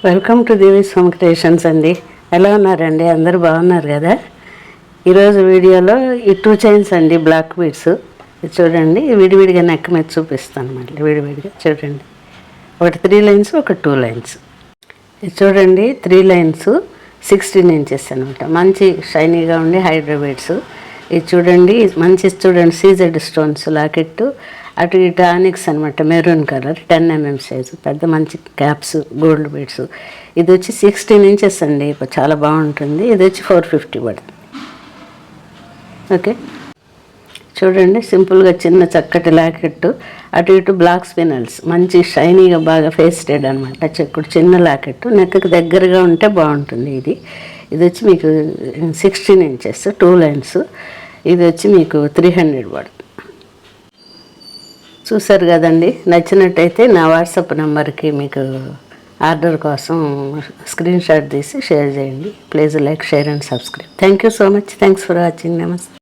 Welcome to Devi's home creations అండి. ఎలా ఉన్నారండి? అందరూ బాగున్నారు కదా? ఈరోజు వీడియోలో ఈ 2 చైన్స్ అండి, బ్లాక్ బీడ్స్. ఇది చూడండి, విడివిడిగా నెక్ మీద చూపిస్తాను. మళ్ళీ విడివిడిగా చూడండి. ఒకటి 3 లైన్స్, ఒకటి 2 లైన్స్. ఇది చూడండి, 3 లైన్స్ 16 ఇంచెస్ అనమాట. మంచి షైనీగా ఉండి హైడ్రా బీడ్స్. ఇది చూడండి, మంచి చూడండి, సీజెడ్ స్టోన్స్ లాకెట్టు, అటు ఇటు ఆనిక్స్ అనమాట, మెరూన్ కలర్, 10 mm సైజు, పెద్ద మంచి క్యాప్స్, గోల్డ్ బీడ్స్. ఇది వచ్చి 16 ఇంచెస్ అండి, చాలా బాగుంటుంది. ఇది వచ్చి 450 పడుతుంది. ఓకే, చూడండి, సింపుల్గా చిన్న చక్కటి లాకెట్టు, అటు ఇటు బ్లాక్ స్పినల్స్, మంచి షైనీగా బాగా ఫేస్టెడ్ అనమాట. చెక్కుడు చిన్న లాకెట్టు, నెక్కకి దగ్గరగా ఉంటే బాగుంటుంది. ఇది వచ్చి మీకు 16 ఇంచెస్, 2 లైన్స్. ఇది వచ్చి మీకు 300 పడుతుంది. చూసారు కదండి, నచ్చినట్టయితే నా వాట్సాప్ నెంబర్కి మీకు ఆర్డర్ కోసం స్క్రీన్ షాట్ తీసి షేర్ చేయండి. Please like, share and subscribe. Thank you so much. Thanks for watching. నమస్తే.